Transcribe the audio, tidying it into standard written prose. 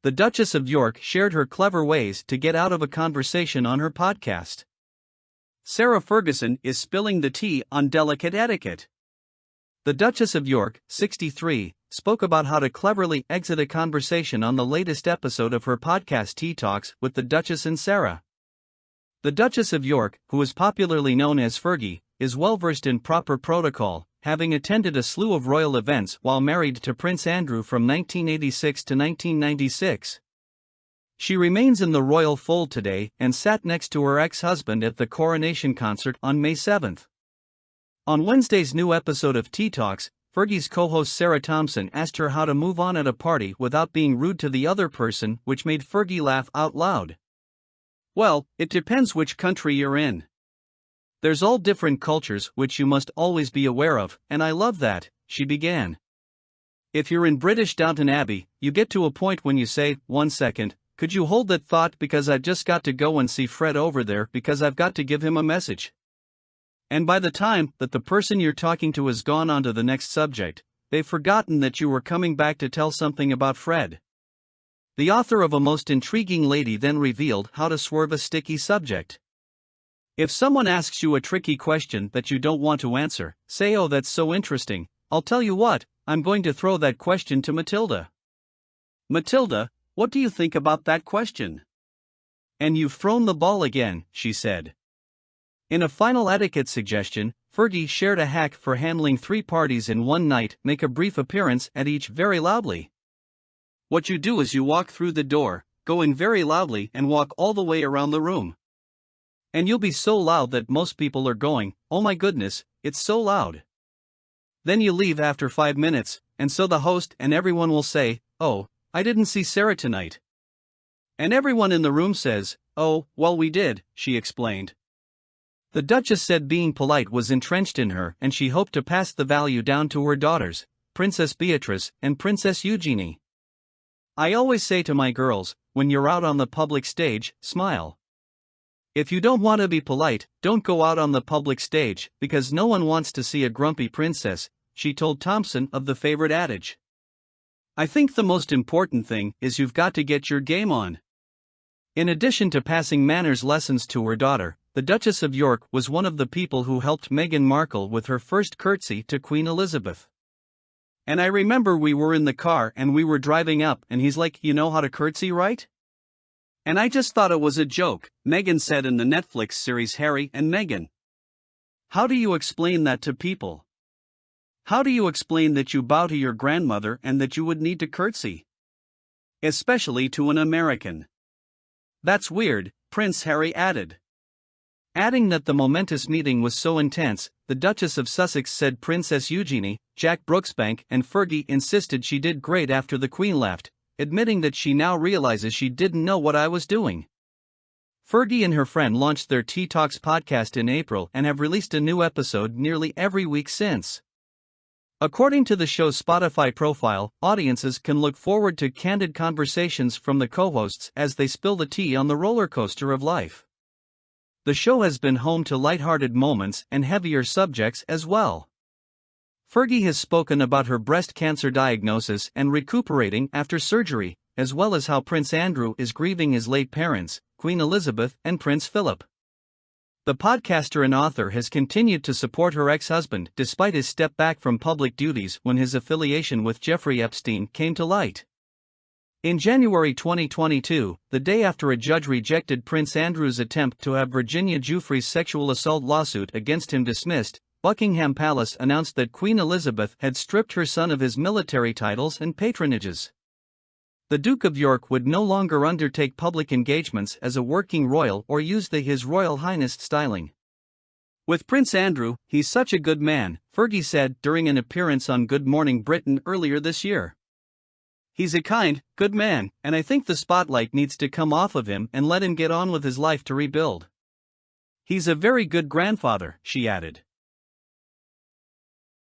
the Duchess of York shared her clever ways to get out of a conversation on her podcast. Sarah Ferguson is spilling the tea on delicate etiquette. The Duchess of York, 63, spoke about how to cleverly exit a conversation on the latest episode of her podcast Tea Talks with the Duchess and Sarah. The Duchess of York, who is popularly known as Fergie, is well versed in proper protocol, having attended a slew of royal events while married to Prince Andrew from 1986 to 1996. She remains in the royal fold today and sat next to her ex-husband at the coronation concert on May 7. On Wednesday's new episode of Tea Talks, Fergie's co-host Sarah Thompson asked her how to move on at a party without being rude to the other person, which made Fergie laugh out loud. "Well, it depends which country you're in. There's all different cultures which you must always be aware of, and I love that," she began. "If you're in British Downton Abbey, you get to a point when you say, 1 second, could you hold that thought because I've just got to go and see Fred over there because I've got to give him a message." And by the time that the person you're talking to has gone on to the next subject, they've forgotten that you were coming back to tell something about Fred. The author of A Most Intriguing Lady then revealed how to swerve a sticky subject. If someone asks you a tricky question that you don't want to answer, say, "Oh, that's so interesting, I'll tell you what, I'm going to throw that question to Matilda. Matilda, what do you think about that question?" "And you've thrown the ball again," she said. In a final etiquette suggestion, Fergie shared a hack for handling 3 parties in one night: make a brief appearance at each very loudly. What you do is you walk through the door, go in very loudly and walk all the way around the room. And you'll be so loud that most people are going, "Oh my goodness, it's so loud." Then you leave after 5 minutes, and so the host and everyone will say, "Oh, I didn't see Sarah tonight." And everyone in the room says, "Oh, well, we did," she explained. The Duchess said being polite was entrenched in her and she hoped to pass the value down to her daughters, Princess Beatrice and Princess Eugenie. "I always say to my girls, when you're out on the public stage, smile. If you don't want to be polite, don't go out on the public stage, because no one wants to see a grumpy princess," she told Thompson of the favorite adage. "I think the most important thing is you've got to get your game on." In addition to passing manners lessons to her daughter, the Duchess of York was one of the people who helped Meghan Markle with her first curtsy to Queen Elizabeth. "And I remember we were in the car and we were driving up and he's like, 'You know how to curtsy, right?' And I just thought it was a joke," Meghan said in the Netflix series Harry and Meghan. "How do you explain that to people? How do you explain that you bow to your grandmother and that you would need to curtsy? Especially to an American. That's weird," Prince Harry added. Adding that the momentous meeting was so intense, the Duchess of Sussex said Princess Eugenie, Jack Brooksbank and Fergie insisted she did great after the Queen left, admitting that she now realizes she didn't know what I was doing. Fergie and her friend launched their Tea Talks podcast in April and have released a new episode nearly every week since. According to the show's Spotify profile, audiences can look forward to candid conversations from the co-hosts as they spill the tea on the roller coaster of life. The show has been home to lighthearted moments and heavier subjects as well. Fergie has spoken about her breast cancer diagnosis and recuperating after surgery, as well as how Prince Andrew is grieving his late parents, Queen Elizabeth and Prince Philip. The podcaster and author has continued to support her ex-husband despite his step back from public duties when his affiliation with Jeffrey Epstein came to light. In January 2022, the day after a judge rejected Prince Andrew's attempt to have Virginia Giuffre's sexual assault lawsuit against him dismissed, Buckingham Palace announced that Queen Elizabeth had stripped her son of his military titles and patronages. The Duke of York would no longer undertake public engagements as a working royal or use the His Royal Highness styling. "With Prince Andrew, he's such a good man," Fergie said during an appearance on Good Morning Britain earlier this year. "He's a kind, good man, and I think the spotlight needs to come off of him and let him get on with his life to rebuild. He's a very good grandfather," she added.